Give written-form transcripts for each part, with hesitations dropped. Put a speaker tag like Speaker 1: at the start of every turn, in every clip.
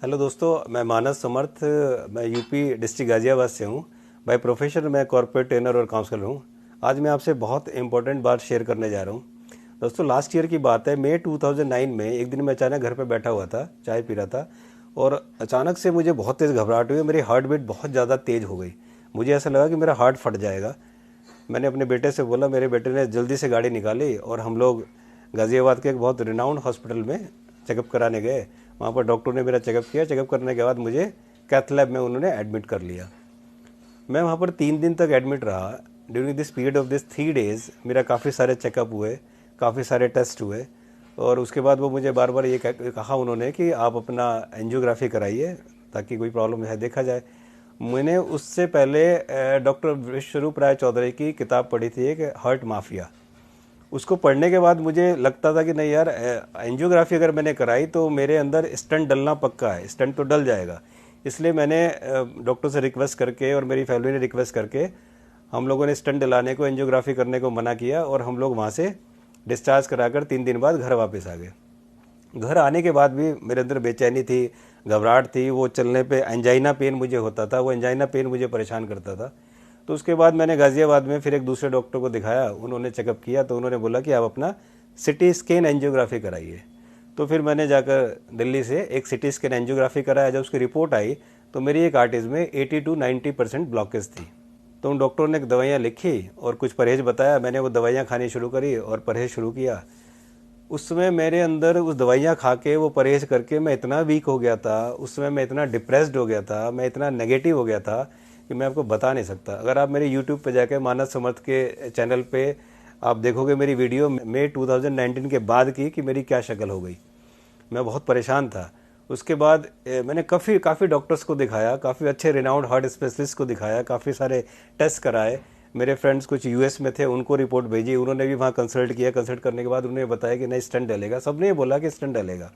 Speaker 1: Hello दोस्तों, मैं मानस समर्थ। मैं यूपी डिस्ट्रिक्ट गाजियाबाद से हूँ। बाय प्रोफेशन मैं कॉर्पोरेट ट्रेनर और काउंसलर हूँ। आज मैं आपसे बहुत इंपॉर्टेंट बात शेयर करने जा रहा हूँ। दोस्तों, लास्ट ईयर की बात है, मई 2009 में एक दिन मैं अचानक घर पे बैठा हुआ था, चाय पी रहा था और अचानक से मुझे बहुत तेज़ घबराहट हुई। मेरी हार्ट बीट बहुत ज़्यादा तेज़ हो गई। मुझे ऐसा लगा कि मेरा हार्ट फट जाएगा। मैंने अपने बेटे से बोला, मेरे बेटे ने जल्दी से गाड़ी निकाली और हम लोग गाज़ियाबाद के एक बहुत रिनाउंड हॉस्पिटल में चेकअप कराने गए। वहाँ पर डॉक्टर ने मेरा चेकअप किया। चेकअप करने के बाद मुझे कैथ लैब में उन्होंने एडमिट कर लिया। मैं वहाँ पर 3 दिन तक एडमिट रहा। During this period of this 3 days मेरा काफ़ी सारे चेकअप हुए, काफ़ी सारे टेस्ट हुए और उसके बाद वो मुझे बार बार ये कहा उन्होंने कि आप अपना एंजियोग्राफी कराइए ताकि कोई प्रॉब्लम है देखा जाए। मैंने उससे पहले डॉक्टर विश्वरूप राय चौधरी की किताब पढ़ी थी, एक हार्ट माफिया। उसको पढ़ने के बाद मुझे लगता था कि नहीं यार, एंजियोग्राफी अगर मैंने कराई तो मेरे अंदर स्टंट डलना पक्का है, स्टंट तो डल जाएगा। इसलिए मैंने डॉक्टर से रिक्वेस्ट करके और मेरी फैमिली ने रिक्वेस्ट करके हम लोगों ने स्टंट डलाने को, एंजियोग्राफी करने को मना किया और हम लोग वहाँ से डिस्चार्ज कराकर 3 दिन बाद घर वापस आ गए। घर आने के बाद भी मेरे अंदर बेचैनी थी, घबराहट थी। वो चलने पे एंजाइना पेन मुझे होता था, वो एंजाइना पेन मुझे परेशान करता था। तो उसके बाद मैंने गाज़ियाबाद में फिर एक दूसरे डॉक्टर को दिखाया। उन्होंने चेकअप किया तो उन्होंने बोला कि आप अपना सिटी स्कैन एंजियोग्राफी कराइए। तो फिर मैंने जाकर दिल्ली से एक सिटी स्कैन एंजियोग्राफी कराया। जब उसकी रिपोर्ट आई तो मेरी एक आर्टरीज में 80 to 90% ब्लॉकेज थी। तो उन डॉक्टरों ने दवाइयाँ लिखी और कुछ परहेज बताया। मैंने वो दवाइयाँ खानी शुरू करी और परहेज शुरू किया। उस समय मेरे अंदर उस दवाइयाँ खा के, वो परहेज करके मैं इतना वीक हो गया था, उस समय मैं इतना डिप्रेस्ड हो गया था, मैं इतना नेगेटिव हो गया था कि मैं आपको बता नहीं सकता। अगर आप मेरे यूट्यूब पे जाके मानस समर्थ के चैनल पे आप देखोगे मेरी वीडियो मई 2019 के बाद की कि मेरी क्या शक्ल हो गई। मैं बहुत परेशान था। उसके बाद मैंने काफ़ी डॉक्टर्स को दिखाया, काफ़ी अच्छे रिनाउंड हार्ट स्पेशलिस्ट को दिखाया, काफ़ी सारे टेस्ट कराए। मेरे फ्रेंड्स कुछ यूएस में थे, उनको रिपोर्ट भेजी, उन्होंने भी वहाँ कंसल्ट किया। कंसल्ट करने के बाद उन्होंने बताया कि नहीं, स्टंट डलेगा। सबने ये बोला कि स्टंट डलेगा।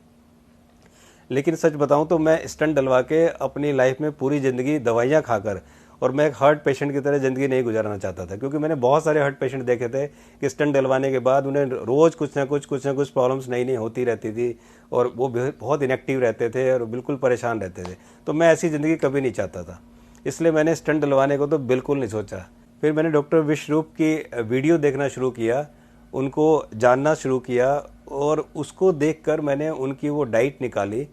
Speaker 1: लेकिन सच बताऊं तो मैं स्टंट डलवा के अपनी लाइफ में पूरी ज़िंदगी दवाइयाँ खाकर, और मैं एक हार्ट पेशेंट की तरह ज़िंदगी नहीं गुजारना चाहता था, क्योंकि मैंने बहुत सारे हार्ट पेशेंट देखे थे कि स्टंट डलवाने के बाद उन्हें रोज़ कुछ ना कुछ प्रॉब्लम्स नई नई होती रहती थी और वो बहुत इनएक्टिव रहते थे और बिल्कुल परेशान रहते थे। तो मैं ऐसी ज़िंदगी कभी नहीं चाहता था, इसलिए मैंने स्टंट डलवाने को तो बिल्कुल नहीं सोचा। फिर मैंने डॉक्टर विश्वरूप की वीडियो देखना शुरू किया, उनको जानना शुरू किया और उसको देखकर मैंने उनकी वो डाइट निकाली।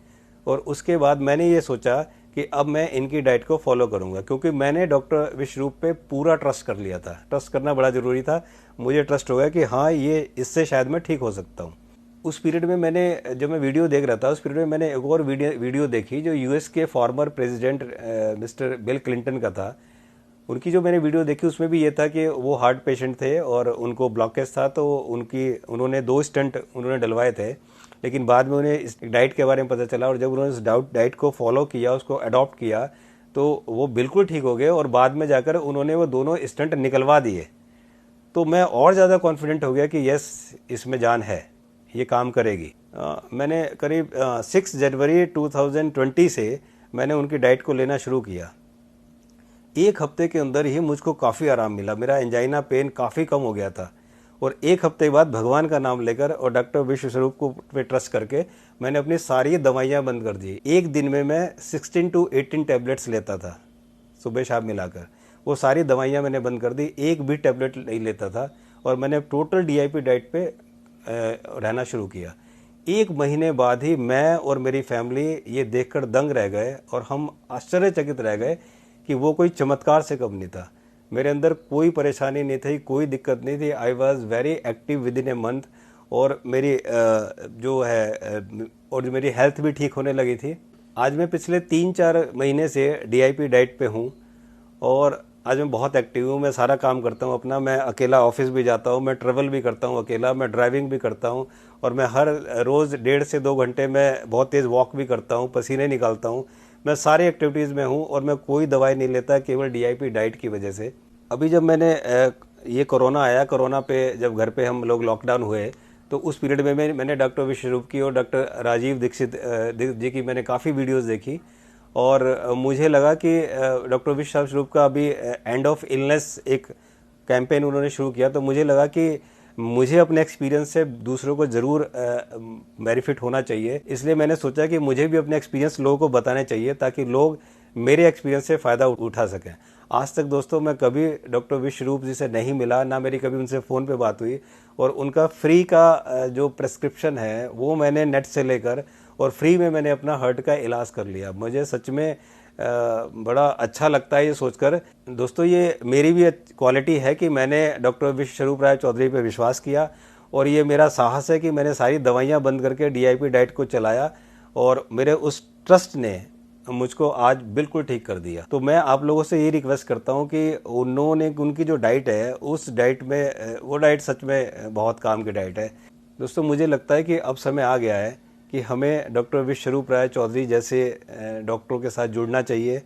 Speaker 1: और उसके बाद मैंने ये सोचा कि अब मैं इनकी डाइट को फॉलो करूंगा, क्योंकि मैंने डॉक्टर विश्वरूप पे पूरा ट्रस्ट कर लिया था। ट्रस्ट करना बड़ा ज़रूरी था। मुझे ट्रस्ट हो गया कि हाँ, ये इससे शायद मैं ठीक हो सकता हूँ। उस पीरियड में मैंने, जब मैं वीडियो देख रहा था, उस पीरियड में मैंने एक और वीडियो देखी जो यूएस के former president mister bill Clinton का था। उनकी जो मैंने वीडियो देखी उसमें भी ये था कि वो हार्ट पेशेंट थे और उनको ब्लॉकेज था, तो उन्होंने 2 स्टंट उन्होंने डलवाए थे। लेकिन बाद में उन्हें इस डाइट के बारे में पता चला और जब उन्होंने इस डाइट को फॉलो किया, उसको अडॉप्ट किया, तो वो बिल्कुल ठीक हो गए और बाद में जाकर उन्होंने वो दोनों स्टंट निकलवा दिए। तो मैं और ज़्यादा कॉन्फिडेंट हो गया कि यस, इसमें जान है, ये काम करेगी। मैंने करीब 6 जनवरी 2020 से मैंने उनकी डाइट को लेना शुरू किया। एक हफ्ते के अंदर ही मुझको काफ़ी आराम मिला। मेरा एंजाइना पेन काफ़ी कम हो गया था और एक हफ्ते बाद भगवान का नाम लेकर और डॉक्टर विश्वस्वरूप को पे ट्रस्ट करके मैंने अपनी सारी दवाइयाँ बंद कर दी। एक दिन में मैं 16 to 18 टैबलेट्स लेता था, सुबह शाम मिलाकर। वो सारी दवाइयाँ मैंने बंद कर दी, एक भी टैबलेट नहीं लेता था और मैंने टोटल डीआईपी डाइट पे रहना शुरू किया। एक महीने बाद ही मैं और मेरी फैमिली ये देखकर दंग रह गए और हम आश्चर्यचकित रह गए कि वो कोई चमत्कार से कम नहीं था। मेरे अंदर कोई परेशानी नहीं थी, कोई दिक्कत नहीं थी। I was very active with in a month और मेरी जो मेरी हेल्थ भी ठीक होने लगी थी। आज मैं पिछले 3-4 महीने से डीआईपी डाइट पे हूँ और आज मैं बहुत एक्टिव हूँ। मैं सारा काम करता हूँ अपना, मैं अकेला ऑफिस भी जाता हूँ, मैं ट्रेवल भी करता हूँ अकेला, मैं ड्राइविंग भी करता हूँ और मैं हर रोज़ 1.5 से 2 घंटे मैं बहुत तेज़ वॉक भी करता हूँ, पसीने निकालता हूँ। मैं सारी एक्टिविटीज़ में हूँ और मैं कोई दवाई नहीं लेता, केवल डीआईपी डाइट की वजह से। अभी जब ये कोरोना आया, कोरोना पे जब घर पे हम लोग लॉकडाउन हुए, तो उस पीरियड में मैंने डॉक्टर विश्वरूप की और डॉक्टर राजीव दीक्षित जी की मैंने काफ़ी वीडियोस देखी और मुझे लगा कि डॉक्टर विश्वरूप का अभी एंड ऑफ इलनेस एक कैंपेन उन्होंने शुरू किया। तो मुझे लगा कि मुझे अपने एक्सपीरियंस से दूसरों को ज़रूर बेनिफिट होना चाहिए, इसलिए मैंने सोचा कि मुझे भी अपने एक्सपीरियंस लोगों को बताने चाहिए ताकि लोग मेरे एक्सपीरियंस से फ़ायदा उठा सकें। आज तक दोस्तों मैं कभी डॉक्टर विश्वरूप जी से नहीं मिला, ना मेरी कभी उनसे फ़ोन पे बात हुई, और उनका फ्री का जो प्रेस्क्रिप्शन है वो मैंने नेट से लेकर और फ्री में मैंने अपना हार्ट का इलाज कर लिया। मुझे सच में बड़ा अच्छा लगता है ये सोचकर। दोस्तों ये मेरी भी क्वालिटी है कि मैंने डॉक्टर विश्वरूप राय चौधरी पे विश्वास किया, और ये मेरा साहस है कि मैंने सारी दवाइयाँ बंद करके डीआईपी डाइट को चलाया, और मेरे उस ट्रस्ट ने मुझको आज बिल्कुल ठीक कर दिया। तो मैं आप लोगों से ये रिक्वेस्ट करता हूँ कि उनकी जो डाइट है उस डाइट में, वो डाइट सच में बहुत काम की डाइट है। दोस्तों मुझे लगता है कि अब समय आ गया है कि हमें डॉक्टर विश्वरूप राय चौधरी जैसे डॉक्टरों के साथ जुड़ना चाहिए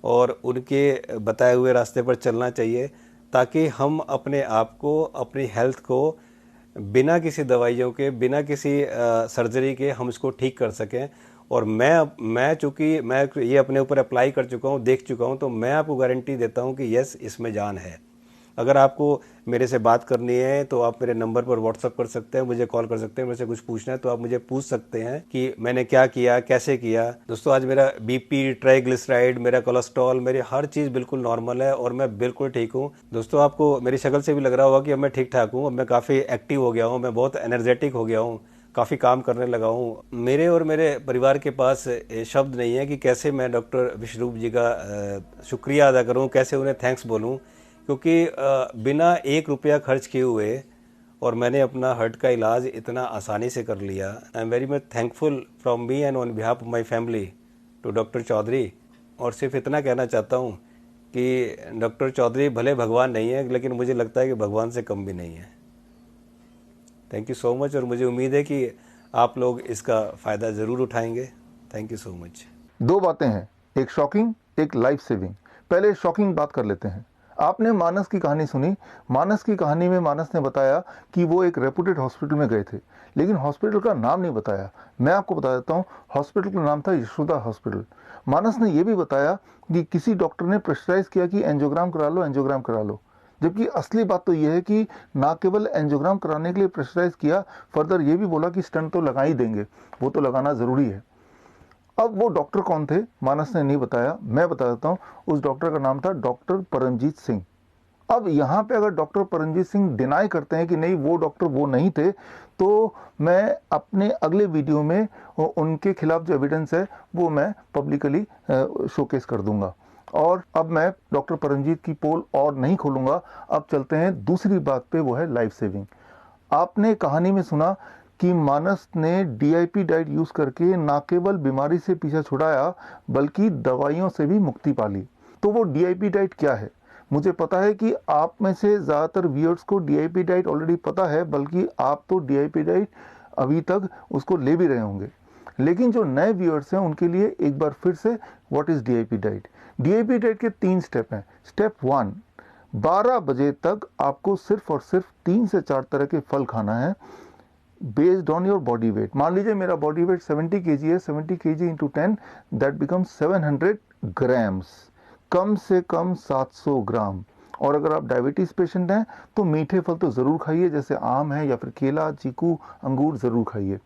Speaker 1: और उनके बताए हुए रास्ते पर चलना चाहिए, ताकि हम अपने आप को, अपनी हेल्थ को बिना किसी दवाइयों के, बिना किसी सर्जरी के हम इसको ठीक कर सकें। और मैं चूँकि मैं ये अपने ऊपर अप्लाई कर चुका हूँ, देख चुका हूँ, तो मैं आपको गारंटी देता हूँ कि यस, इसमें जान है। अगर आपको मेरे से बात करनी है तो आप मेरे नंबर पर व्हाट्सअप कर सकते हैं, मुझे कॉल कर सकते हैं। मेरे से कुछ पूछना है तो आप मुझे पूछ सकते हैं कि मैंने क्या किया, कैसे किया। दोस्तों आज मेरा बीपी, ट्राइग्लिसराइड, मेरा कोलेस्ट्रॉल, मेरी हर चीज़ बिल्कुल नॉर्मल है और मैं बिल्कुल ठीक हूँ। दोस्तों आपको मेरी शक्ल से भी लग रहा होगा कि अब मैं ठीक ठाक हूँ, अब मैं काफ़ी एक्टिव हो गया हूँ, मैं बहुत एनर्जेटिक हो गया हूँ, काफ़ी काम करने लगा हूँ। मेरे और मेरे परिवार के पास शब्द नहीं है कि कैसे मैं डॉक्टर विश्वरूप जी का शुक्रिया अदा करूँ, कैसे उन्हें थैंक्स बोलूँ, क्योंकि बिना 1 रुपया खर्च किए हुए और मैंने अपना हार्ट का इलाज इतना आसानी से कर लिया। I am very much thankful from me and on behalf of my family to doctor Chaudhary. और सिर्फ इतना कहना चाहता हूँ कि डॉक्टर चौधरी भले भगवान नहीं है, लेकिन मुझे लगता है कि भगवान से कम भी नहीं है। थैंक यू सो मच, और मुझे उम्मीद है कि आप लोग इसका फ़ायदा ज़रूर उठाएंगे। Thank you so much.
Speaker 2: 2 बातें हैं, एक शॉकिंग, एक लाइफ सेविंग। पहले शॉकिंग बात कर लेते हैं। आपने मानस की कहानी सुनी। मानस की कहानी में मानस ने बताया कि वो एक रेपुटेड हॉस्पिटल में गए थे, लेकिन हॉस्पिटल का नाम नहीं बताया। मैं आपको बता देता हूँ, हॉस्पिटल का नाम था यशोदा हॉस्पिटल। मानस ने यह भी बताया कि किसी डॉक्टर ने प्रेशराइज किया कि एंजियोग्राम करा लो, एंजियोग्राम करा लो। जबकि असली बात तो यह है कि ना केवल एंजियोग्राम कराने के लिए प्रेशराइज किया, फर्दर ये भी बोला कि स्टंट तो लगा ही देंगे, वो तो लगाना जरूरी है। अब वो डॉक्टर कौन थे मानस ने नहीं बताया, मैं बता देता हूँ। उस डॉक्टर का नाम था डॉक्टर परमजीत सिंह। अब यहाँ पे अगर डॉक्टर परमजीत सिंह डिनाई करते हैं कि नहीं वो डॉक्टर वो नहीं थे, तो मैं अपने अगले वीडियो में उनके खिलाफ जो एविडेंस है वो मैं पब्लिकली शोकेस कर दूंगा। और अब मैं डॉक्टर परमजीत की पोल और नहीं खोलूंगा। अब चलते हैं दूसरी बात पे, वो है लाइफ सेविंग। आपने कहानी में सुना कि मानस ने डीआईपी डाइट यूज करके ना केवल बीमारी से पीछा छुड़ाया, बल्कि दवाइयों से भी मुक्ति पाली। तो वो डीआईपी डाइट क्या है? मुझे पता है कि आप में से ज्यादातर व्यूअर्स को डीआईपी डाइट ऑलरेडी पता है, बल्कि आप तो डीआईपी डाइट अभी तक उसको ले भी रहे होंगे। लेकिन जो नए व्यूअर्स हैं उनके लिए एक बार फिर से, what is DIP diet? DIP diet के 3 स्टेप हैं। स्टेप 1, 12 बजे तक आपको सिर्फ और सिर्फ 3 से 4 तरह के फल खाना है based on your body weight. मान लीजिए मेरा बॉडी वेट 70 kg है, 70 kg into 10 that becomes 700 grams, कम से कम 700 ग्राम। और अगर आप डायबिटीज पेशेंट हैं तो मीठे फल तो जरूर खाइए, जैसे आम है या फिर केला, चीकू, अंगूर जरूर खाइए।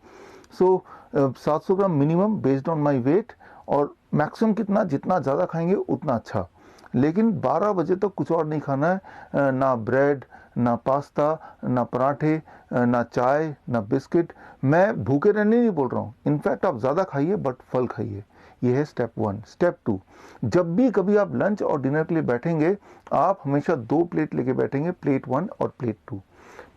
Speaker 2: So 700 gram minimum based on my weight, और मैक्सिमम कितना, जितना ज़्यादा खाएंगे उतना अच्छा। लेकिन 12 बजे तक कुछ और नहीं खाना है, ना ब्रेड, ना पास्ता, ना पराठे, ना चाय, ना बिस्किट। मैं भूखे रहने नहीं बोल रहा हूँ, इनफैक्ट आप ज़्यादा खाइए बट फल खाइए। ये है स्टेप 1। स्टेप 2, जब भी कभी आप लंच और डिनर के लिए बैठेंगे, आप हमेशा 2 प्लेट लेके बैठेंगे, प्लेट 1 और प्लेट 2।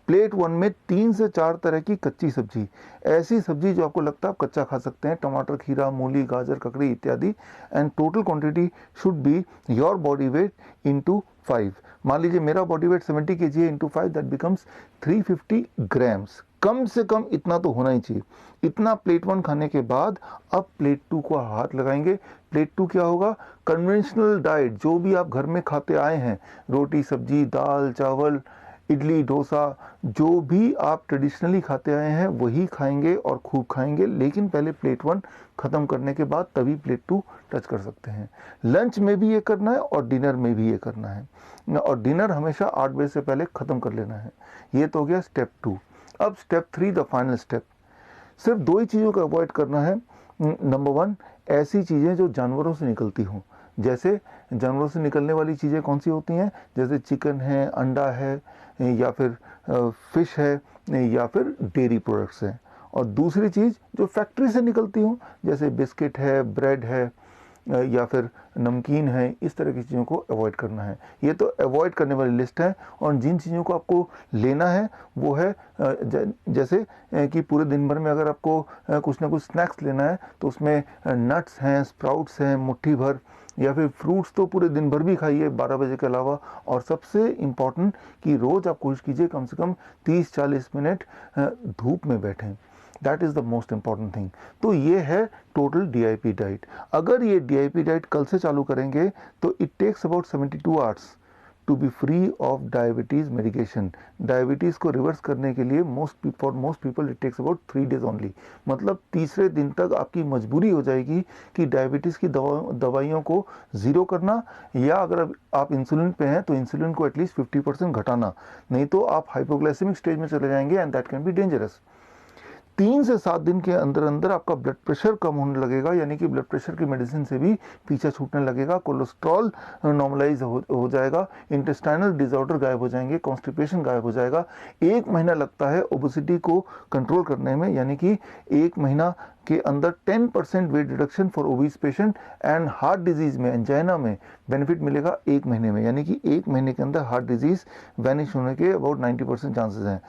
Speaker 2: प्लेट 1 में 3 से 4 तरह की कच्ची सब्जी, ऐसी सब्जी जो आपको लगता है आप कच्चा खा सकते हैं, टमाटर, खीरा, मूली, गाजर, ककड़ी इत्यादि। And total quantity should be your body weight into 5। मान लीजिए मेरा बॉडी वेट 70 kg है, इंटू 5 दैट बिकम्स 350 ग्राम्स। कम से कम इतना तो होना ही चाहिए। इतना प्लेट 1 खाने के बाद अब प्लेट 2 को हाथ लगाएंगे। प्लेट 2 क्या होगा? कन्वेंशनल डाइट, जो भी आप घर में खाते आए हैं, रोटी, सब्जी, दाल, चावल, इडली डोसा जो भी आप ट्रेडिशनली खाते आए हैं वही खाएंगे और खूब खाएंगे, लेकिन पहले प्लेट 1 ख़त्म करने के बाद तभी प्लेट 2 टच कर सकते हैं। लंच में भी ये करना है और डिनर में भी ये करना है, और डिनर हमेशा 8 बजे से पहले ख़त्म कर लेना है। ये तो हो गया स्टेप 2। अब स्टेप 3, द फाइनल स्टेप। सिर्फ 2 ही चीज़ों को अवॉइड करना है। नंबर 1, ऐसी चीज़ें जो जानवरों से निकलती हों। जैसे जानवरों से निकलने वाली चीज़ें कौन सी होती हैं? जैसे चिकन है, अंडा है, या फिर फिश है, या फिर डेयरी प्रोडक्ट्स हैं। और दूसरी चीज़ जो फैक्ट्री से निकलती हों, जैसे बिस्किट है, ब्रेड है, या फिर नमकीन है, इस तरह की चीज़ों को अवॉइड करना है। ये तो अवॉइड करने वाली लिस्ट है। और जिन चीज़ों को आपको लेना है वो है जैसे कि पूरे दिन भर में अगर आपको कुछ ना कुछ स्नैक्स लेना है तो उसमें नट्स हैं, स्प्राउट्स हैं मुट्ठी भर, या फिर फ्रूट्स तो पूरे दिन भर भी खाइए 12 बजे के अलावा। और सबसे इम्पॉर्टेंट कि रोज़ आप कोशिश कीजिए कम से कम 30-40 मिनट धूप में बैठें। That is the most important thing. तो ये है टोटल DIP डाइट। अगर ये DIP डाइट कल से चालू करेंगे तो it takes about 72 hours to be free of diabetes medication. Diabetes को रिवर्स करने के लिए for most people it takes about 3 days only. मतलब तीसरे दिन तक आपकी मजबूरी हो जाएगी कि डायबिटीज़ की दवाइयों को ज़ीरो करना, या अगर आप इंसुलिन पे हैं तो इंसुलिन को एटलीस्ट 50% घटाना, नहीं तो आप हाइपोग्लाइसेमिक स्टेज में चले जाएंगे and that can be dangerous. 3 से 7 दिन के अंदर अंदर आपका ब्लड प्रेशर कम होने लगेगा, यानी कि ब्लड प्रेशर की मेडिसिन से भी पीछा छूटने लगेगा, कोलेस्ट्रॉल नॉर्मलाइज हो जाएगा, इंटेस्टाइनल डिसऑर्डर गायब हो जाएंगे, कॉन्स्टिपेशन गायब हो जाएगा। 1 महीना लगता है ओबेसिटी को कंट्रोल करने में, यानी कि 1 महीना के अंदर 10% weight reduction for obese patient. And heart disease में, एंजाइना में बेनिफिट मिलेगा 1 महीने में, यानी कि 1 महीने के अंदर हार्ट डिजीज़ वैनिश होने के अबाउट 90% चांसेस हैं।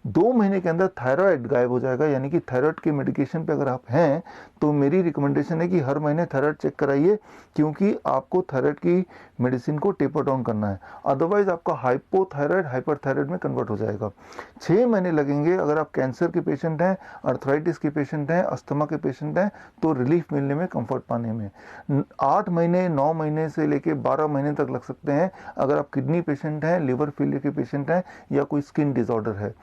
Speaker 2: 2 महीने के अंदर थायराइड गायब हो जाएगा, यानी कि थायराइड के मेडिकेशन पे अगर आप हैं तो मेरी रिकमेंडेशन है कि हर महीने थायराइड चेक कराइए, क्योंकि आपको थायराइड की मेडिसिन को टेपर डाउन करना है, अदरवाइज आपका हाइपोथायराइड हाइपरथायराइड में कन्वर्ट हो जाएगा। 6 महीने लगेंगे अगर आप कैंसर के पेशेंट हैं, अर्थराइटिस के पेशेंट हैं, अस्थमा के पेशेंट हैं, तो रिलीफ मिलने में, कंफर्ट पाने में। 8 महीने 9 महीने से लेके 12 महीने तक लग सकते हैं अगर आप किडनी पेशेंट हैं, लिवर फेलियर के पेशेंट हैं, या कोई स्किन डिसऑर्डर है।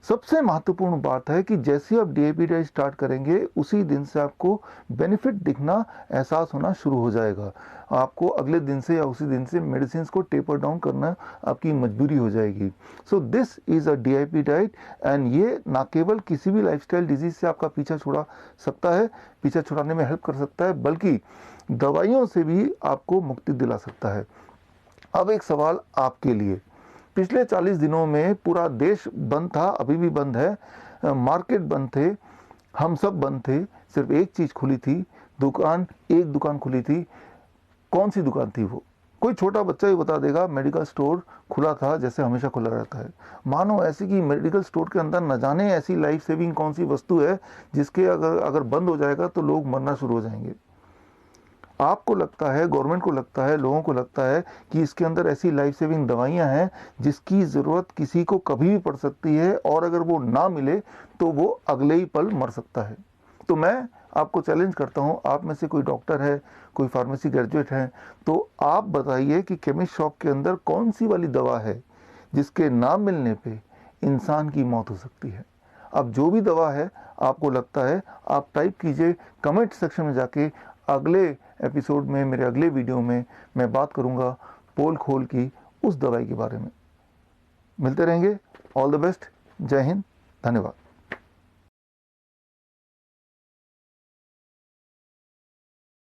Speaker 2: सबसे महत्वपूर्ण बात है कि जैसे ही आप DIP डाइट स्टार्ट करेंगे उसी दिन से आपको बेनिफिट दिखना, एहसास होना शुरू हो जाएगा। आपको अगले दिन से या उसी दिन से मेडिसिन को टेपर डाउन करना आपकी मजबूरी हो जाएगी। So this is a DIP diet, and ये ना केवल किसी भी लाइफस्टाइल डिजीज से आपका पीछा छुड़ा सकता है, पीछा छुड़ाने में हेल्प कर सकता है, बल्कि दवाइयों से भी आपको मुक्ति दिला सकता है। अब एक सवाल आपके लिए। पिछले 40 दिनों में पूरा देश बंद था, अभी भी बंद है, मार्केट बंद थे, हम सब बंद थे, सिर्फ एक चीज़ खुली थी, एक दुकान खुली थी। कौन सी दुकान थी वो? कोई छोटा बच्चा ही बता देगा, मेडिकल स्टोर खुला था, जैसे हमेशा खुला रहता है। मानो ऐसे कि मेडिकल स्टोर के अंदर न जाने ऐसी लाइफ सेविंग कौन सी वस्तु है जिसके अगर बंद हो जाएगा तो लोग मरना शुरू हो जाएंगे। आपको लगता है, गवर्नमेंट को लगता है, लोगों को लगता है कि इसके अंदर ऐसी लाइफ सेविंग दवाइयां हैं जिसकी ज़रूरत किसी को कभी भी पड़ सकती है, और अगर वो ना मिले तो वो अगले ही पल मर सकता है। तो मैं आपको चैलेंज करता हूं, आप में से कोई डॉक्टर है, कोई फार्मेसी ग्रेजुएट है, तो आप बताइए कि केमिस्ट शॉप के अंदर कौन सी वाली दवा है जिसके ना मिलने पे इंसान की मौत हो सकती है। अब जो भी दवा है आपको लगता है, आप टाइप कीजिए कमेंट सेक्शन में जाके। अगले एपिसोड में, मेरे अगले वीडियो में मैं बात करूंगा पोल खोल की उस दवाई के बारे में। मिलते रहेंगे। All the best. जय हिंद। धन्यवाद।